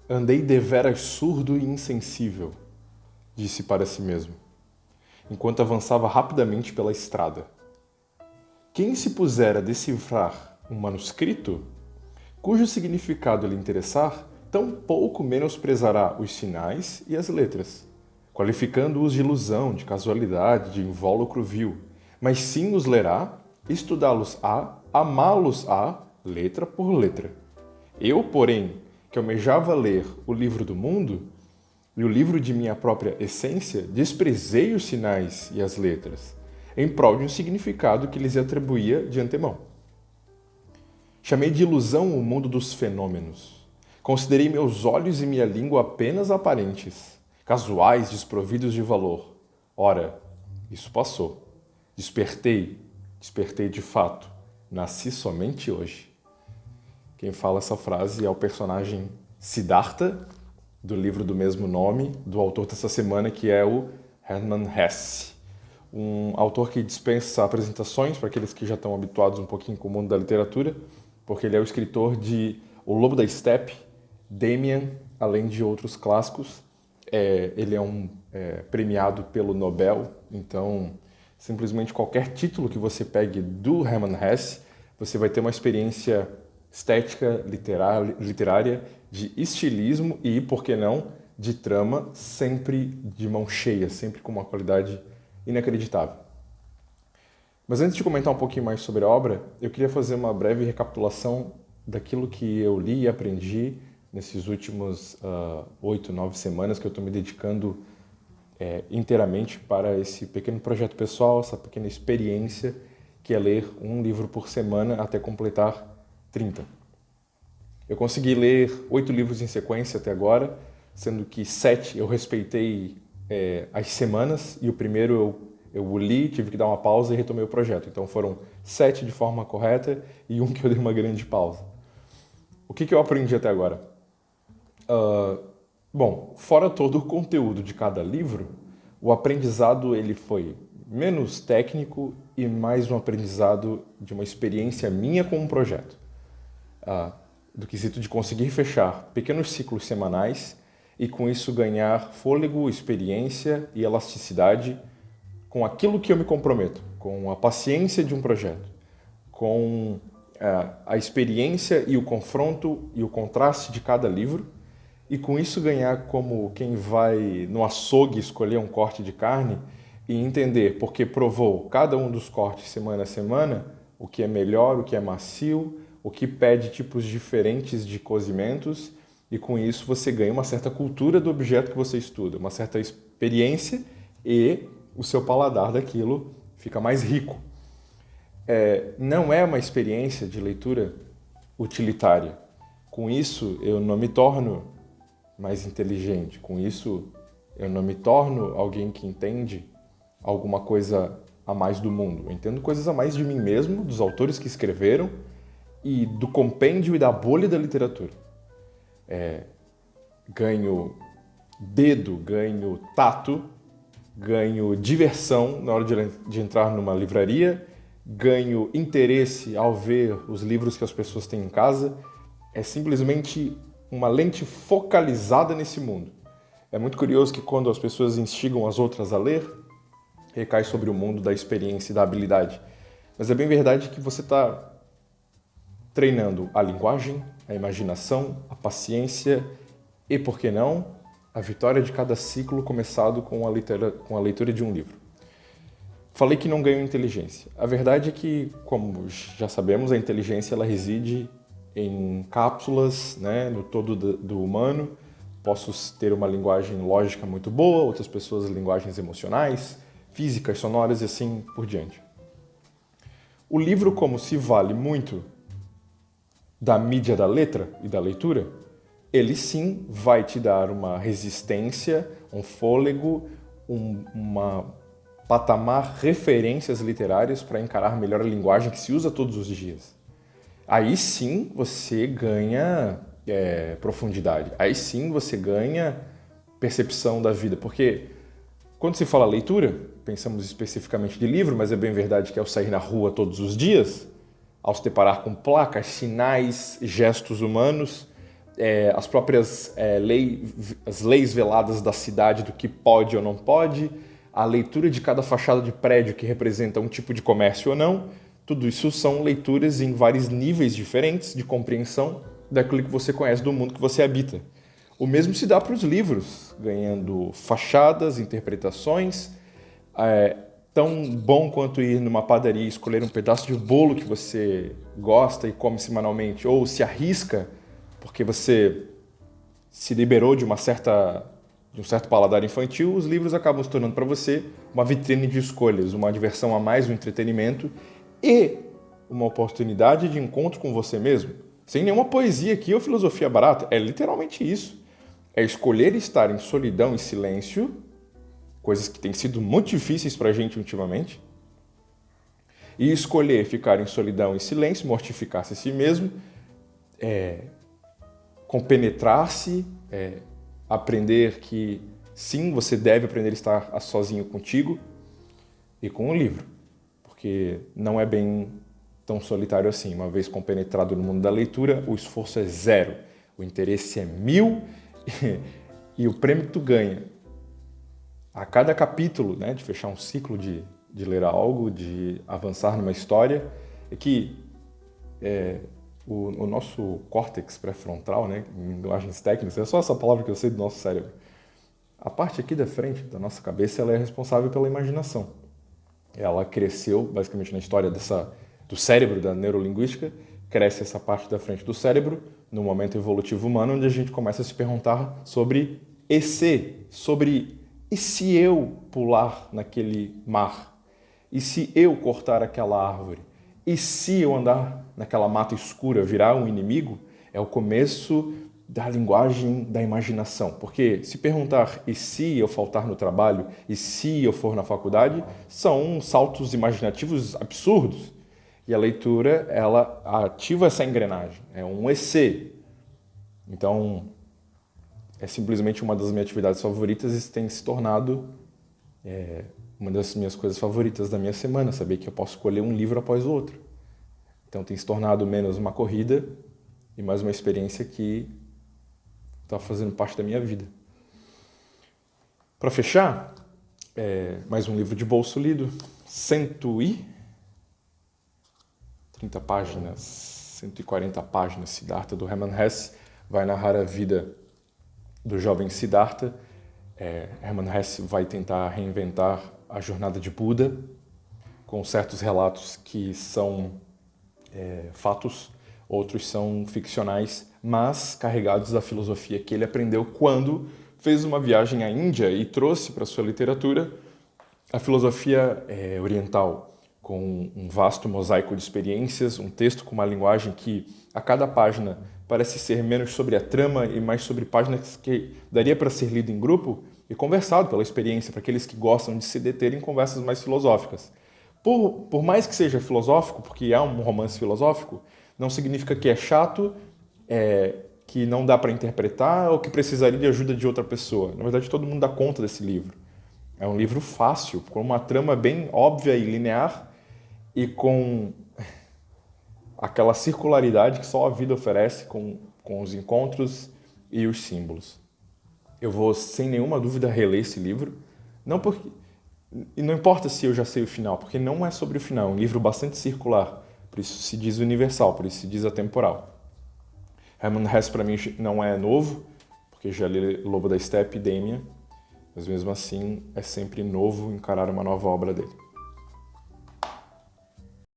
Andei deveras surdo e insensível, disse para si mesmo, enquanto avançava rapidamente pela estrada. Quem se puser a decifrar um manuscrito, cujo significado lhe interessar, tão pouco menosprezará os sinais e as letras, qualificando-os de ilusão, de casualidade, de invólucro vil, mas sim os lerá, estudá-los-á, amá-los-á, letra por letra. Eu, porém, que almejava ler o livro do mundo e o livro de minha própria essência, desprezei os sinais e as letras, em prol de um significado que lhes atribuía de antemão. Chamei de ilusão o mundo dos fenômenos. Considerei meus olhos e minha língua apenas aparentes, casuais, desprovidos de valor. Ora, isso passou. Despertei de fato. Nasci somente hoje. Quem fala essa frase é o personagem Siddhartha, do livro do mesmo nome, do autor dessa semana, que é o Hermann Hesse. Um autor que dispensa apresentações para aqueles que já estão habituados um pouquinho com o mundo da literatura, porque ele é o escritor de O Lobo da Estepe, Demian, além de outros clássicos. Ele é um premiado pelo Nobel, então simplesmente qualquer título que você pegue do Hermann Hesse, você vai ter uma experiência estética, literária, de estilismo e, por que não, de trama, sempre de mão cheia, sempre com uma qualidade inacreditável. Mas antes de comentar um pouquinho mais sobre a obra, eu queria fazer uma breve recapitulação daquilo que eu li e aprendi nesses últimos 8, 9 semanas que eu estou me dedicando inteiramente para esse pequeno projeto pessoal, essa pequena experiência que é ler um livro por semana até completar 30. Eu consegui ler 8 livros em sequência até agora, sendo que 7 eu respeitei as semanas e o primeiro eu o li, tive que dar uma pausa e retomei o projeto. Então foram 7 de forma correta e um que eu dei uma grande pausa. O que eu aprendi até agora? Bom, fora todo o conteúdo de cada livro, o aprendizado ele foi menos técnico e mais um aprendizado de uma experiência minha com um projeto. Do quesito de conseguir fechar pequenos ciclos semanais e com isso ganhar fôlego, experiência e elasticidade com aquilo que eu me comprometo, com a paciência de um projeto, com a experiência e o confronto e o contraste de cada livro, e com isso ganhar como quem vai no açougue escolher um corte de carne e entender, porque provou cada um dos cortes semana a semana, o que é melhor, o que é macio, o que pede tipos diferentes de cozimentos, e com isso você ganha uma certa cultura do objeto que você estuda, uma certa experiência e o seu paladar daquilo fica mais rico. Não é uma experiência de leitura utilitária. Com isso, eu não me torno mais inteligente. Com isso, eu não me torno alguém que entende alguma coisa a mais do mundo. Eu entendo coisas a mais de mim mesmo, dos autores que escreveram e do compêndio e da bolha da literatura. Ganho dedo, ganho tato, ganho diversão na hora de entrar numa livraria, ganho interesse ao ver os livros que as pessoas têm em casa. É simplesmente uma lente focalizada nesse mundo. É muito curioso que quando as pessoas instigam as outras a ler, recai sobre o mundo da experiência e da habilidade. Mas é bem verdade que você está treinando a linguagem, a imaginação, a paciência e, por que não, a vitória de cada ciclo começado com a leitura de um livro. Falei que não ganho inteligência. A verdade é que, como já sabemos, a inteligência ela reside em cápsulas, né, no todo do humano. Posso ter uma linguagem lógica muito boa, outras pessoas linguagens emocionais, físicas, sonoras e assim por diante. O livro, como se vale muito da mídia da letra e da leitura, ele sim vai te dar uma resistência, um fôlego, uma patamar, referências literárias para encarar melhor a linguagem que se usa todos os dias. Aí sim você ganha profundidade, aí sim você ganha percepção da vida, porque quando se fala leitura, pensamos especificamente de livro, mas é bem verdade que ao sair na rua todos os dias, ao se deparar com placas, sinais, gestos humanos, as próprias as leis veladas da cidade do que pode ou não pode, a leitura de cada fachada de prédio que representa um tipo de comércio ou não. Tudo isso são leituras em vários níveis diferentes de compreensão daquilo que você conhece do mundo que você habita. O mesmo se dá para os livros, ganhando fachadas, interpretações. Tão bom quanto ir numa padaria e escolher um pedaço de bolo que você gosta e come semanalmente, ou se arrisca porque você se liberou de um certo paladar infantil, os livros acabam se tornando para você uma vitrine de escolhas, uma diversão a mais, um entretenimento e uma oportunidade de encontro com você mesmo. Sem nenhuma poesia aqui ou filosofia barata, é literalmente isso. É escolher estar em solidão e silêncio, coisas que têm sido muito difíceis para a gente ultimamente, e escolher ficar em solidão e silêncio, mortificar-se a si mesmo, compenetrar-se, aprender que sim, você deve aprender a estar sozinho contigo e com o livro, porque não é bem tão solitário assim. Uma vez compenetrado no mundo da leitura, o esforço é zero, o interesse é 1000 e o prêmio que tu ganha a cada capítulo, né, de fechar um ciclo de ler algo, de avançar numa história, é que o nosso córtex pré-frontal, né, em linguagens técnicas, é só essa palavra que eu sei do nosso cérebro. A parte aqui da frente da nossa cabeça, ela é responsável pela imaginação. Ela cresceu, basicamente, na história do cérebro, da neurolinguística, cresce essa parte da frente do cérebro, no momento evolutivo humano, onde a gente começa a se perguntar sobre e se eu pular naquele mar? E se eu cortar aquela árvore? E se eu andar naquela mata escura, virar um inimigo? É o começo da linguagem da imaginação. Porque se perguntar e se eu faltar no trabalho, e se eu for na faculdade, são saltos imaginativos absurdos. E a leitura, ela ativa essa engrenagem. É um e se. Então, é simplesmente uma das minhas atividades favoritas e tem se tornado uma das minhas coisas favoritas da minha semana, saber que eu posso escolher um livro após o outro. Então tem se tornado menos uma corrida e mais uma experiência que está fazendo parte da minha vida. Para fechar, mais um livro de bolso lido, 130 páginas, 140 páginas, Siddhartha, do Hermann Hesse, vai narrar a vida do jovem Siddhartha. Hermann Hesse vai tentar reinventar a jornada de Buda, com certos relatos que são fatos, outros são ficcionais, mas carregados da filosofia que ele aprendeu quando fez uma viagem à Índia e trouxe para sua literatura a filosofia oriental, com um vasto mosaico de experiências, um texto com uma linguagem que, a cada página, parece ser menos sobre a trama e mais sobre páginas que daria para ser lido em grupo e conversado pela experiência, para aqueles que gostam de se deter em conversas mais filosóficas. Por mais que seja filosófico, porque há um romance filosófico, não significa que é chato, que não dá para interpretar ou que precisaria de ajuda de outra pessoa. Na verdade, todo mundo dá conta desse livro. É um livro fácil, com uma trama bem óbvia e linear e com aquela circularidade que só a vida oferece com os encontros e os símbolos. Eu vou, sem nenhuma dúvida, reler esse livro. E não importa se eu já sei o final, porque não é sobre o final. É um livro bastante circular, por isso se diz universal, por isso se diz atemporal. Hermann Hesse, para mim, não é novo, porque já li Lobo da Steppe e Demian, mas mesmo assim é sempre novo encarar uma nova obra dele.